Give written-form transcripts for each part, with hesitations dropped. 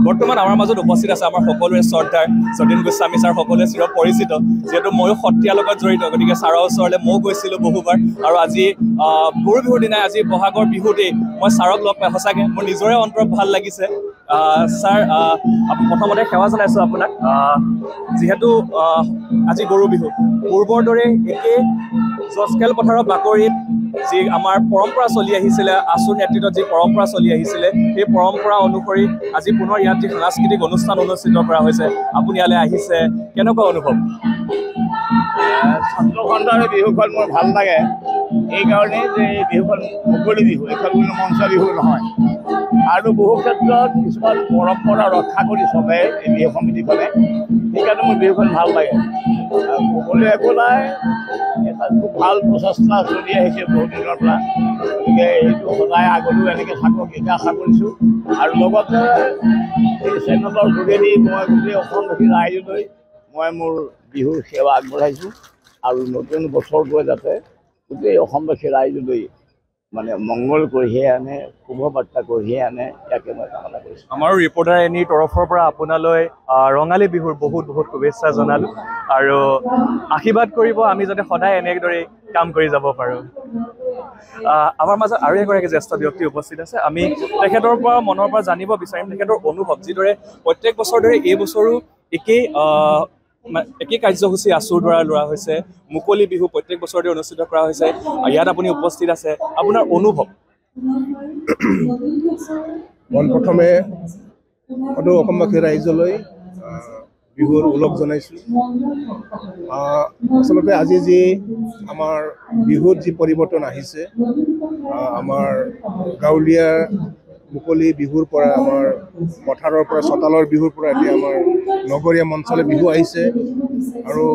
বৰ্তমান আমাৰ মাজত উপস্থিত আছে আমাৰ সকলোৰে শ্ৰদ্ধাৰ যতীন গোস্বামী ছাৰ সকলোৱে চিৰ পৰিচিত যিহেতু ময়ো সত্ৰীয়াৰ লগত জড়িত গতিকে ছাৰৰ ওচৰলৈ ময়ো গৈছিলোঁ বহুবাৰ আৰু আজি গৰু বিহুৰ দিনাই আজি বহাগৰ বিহুতেই মই ছাৰক লগ পাই সঁচাকৈ মোৰ নিজৰে অন্তৰত ভাল লাগিছে ছাৰ প্ৰথমতে সেৱা জনাইছোঁ আপোনাক যিহেতু আজি গৰু বিহু পূৰ্বৰ দৰে একে জজ খেলপথাৰৰ বাকৰিত যি আমাৰ পৰম্পৰা চলি আহিছিলে আছুৰ নেতৃত্বত যি পৰম্পৰা চলি আহিছিলে সেই পৰম্পৰা অনুসৰি আজি পুনৰ ইয়াত যি সাংস্কৃতিক অনুষ্ঠান অনুষ্ঠিত কৰা হৈছে আপুনি ইয়ালৈ আহিছে কেনেকুৱা অনুভৱ ছাত্ৰ সন্থাৰ বিহুখন মোৰ ভাল লাগে এইকাৰণে যে এই বিহুখন মুকলি বিহু এইখন কোনো মঞ্চ বিহু নহয় আৰু বহু ক্ষেত্ৰত কিছুমান পৰম্পৰা ৰক্ষা কৰি চলে এই বিহু সমিতিখনে সেইকাৰণে মোৰ বিহুখন ভাল লাগে সকলোৱে একো নাই এটা খুব ভাল প্ৰচেষ্টা চলি আহিছে বহুত দিনৰ পৰা গতিকে এইটো সদায় আগলৈও এনেকৈ থাকক এই আশা কৰিছোঁ আৰু লগতে এই চেনেলৰ যোগেদি মই গোটেই অসমবাসী ৰাইজলৈ মই মোৰ বিহুৰ সেৱা আগবঢ়াইছোঁ আৰু নতুন বছৰটোৱে যাতে গোটেই অসমবাসী ৰাইজলৈ মানে মংগল কঢ়িয়াই আনে শুভ বাৰ্তা কঢ়িয়াই আনে ইয়াকে মই কামনা কৰিছোঁ আমাৰো ৰিপৰ্টাৰ এনিৰ তৰফৰ পৰা আপোনালৈ ৰঙালী বিহুৰ বহুত বহুত শুভেচ্ছা জনালোঁ আৰু আশীৰ্বাদ কৰিব আমি যাতে সদায় এনেদৰে কাম কৰি যাব পাৰোঁ আমাৰ মাজত আৰু এগৰাকী জ্যেষ্ঠ ব্যক্তি উপস্থিত আছে আমি তেখেতৰ পৰা মনৰ পৰা জানিব বিচাৰিম তেখেতৰ অনুভৱ যিদৰে প্ৰত্যেক বছৰ দৰে এই বছৰো একেই কাৰ্যসূচী আছুৰ দ্বাৰা লোৱা হৈছে মুকলি বিহু প্ৰত্যেক বছৰতে অনুষ্ঠিত কৰা হৈছে ইয়াত আপুনি উপস্থিত আছে আপোনাৰ অনুভৱ প্ৰথমে সদৌ অসমবাসী ৰাইজলৈ বিহুৰ ওলগ জনাইছোঁ আচলতে আজি যি আমাৰ বিহুত যি পৰিৱৰ্তন আহিছে আমাৰ গাঁৱলীয়া মুকলি বিহুৰ পৰা আমাৰ পথাৰৰ পৰা চোতালৰ বিহুৰ পৰা এতিয়া আমাৰ নগৰীয়া মঞ্চলৈ বিহু আহিছে আৰু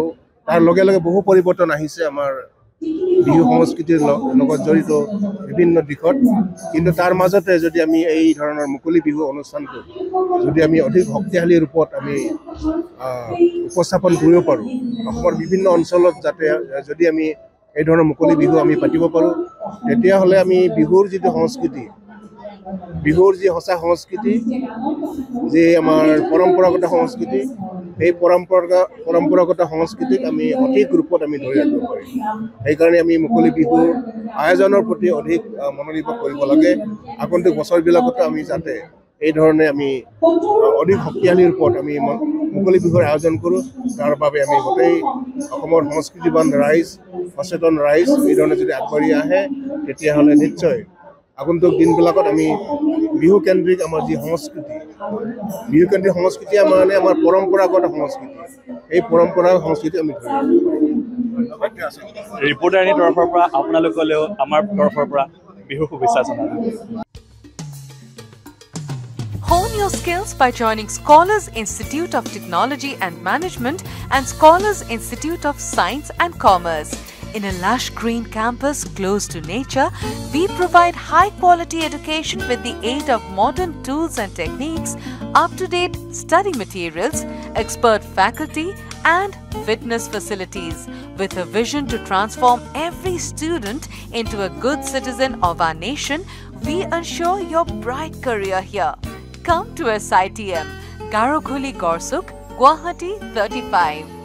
তাৰ লগে লগে বহু পৰিৱৰ্তন আহিছে আমাৰ বিহু সংস্কৃতিৰ লগত জড়িত বিভিন্ন দিশত কিন্তু তাৰ মাজতে যদি আমি এই ধৰণৰ মুকলি বিহু অনুষ্ঠানটো যদি আমি অধিক শক্তিশালী ৰূপত আমি উপস্থাপন কৰিব পাৰোঁ অসমৰ বিভিন্ন অঞ্চলত যাতে যদি আমি এই ধৰণৰ মুকলি বিহু আমি পাতিব পাৰোঁ তেতিয়াহ'লে আমি বিহুৰ যিটো সংস্কৃতি বিহুৰ যি সঁচা সংস্কৃতি যে আমাৰ পৰম্পৰাগত সংস্কৃতি এই পৰম্পৰাগত সংস্কৃতিক আমি সঠিক ৰূপত আমি ধৰি ৰাখিব পাৰিম সেইকাৰণে আমি মুকলি বিহুৰ আয়োজনৰ প্ৰতি অধিক মনোনিৱেশ কৰিব লাগে আগন্তুক বছৰবিলাকতো আমি যাতে এই ধৰণে আমি অধিক শক্তিশালী ৰূপত আমি মুকলি বিহুৰ আয়োজন কৰোঁ তাৰ বাবে আমি গোটেই অসমৰ সংস্কৃতিবান ৰাইজ সচেতন ৰাইজ এই ধৰণে যদি আগবাঢ়ি আহে তেতিয়াহ'লে নিশ্চয় আগন্তুক দিনবিলাকত আমি বিহুকেন্দ্ৰিক আমাৰ যি সংস্কৃতি বিহুকেন্দ্ৰিক সংস্কৃতি মানে আমাৰ পৰম্পৰাগত সংস্কৃতি এই পৰম্পৰাগত সংস্কৃতি আমি ধৰি ৰিপৰ্টাৰীৰ তৰফৰ পৰা আপোনালোকলৈও আমাৰ তৰফৰ পৰা বিহুৰ শুভেচ্ছা জনালোঁ Hone your skills by joining Scholars Institute of Technology and Management and Scholars Institute of Science and Commerce. In a lush green campus close to nature, we provide high-quality education with the aid of modern tools and techniques, up-to-date study materials, expert faculty, and fitness facilities. With a vision to transform every student into a good citizen of our nation, we ensure your bright career here. Come to SITM, Garokhuli Gorsuk, Guwahati 35.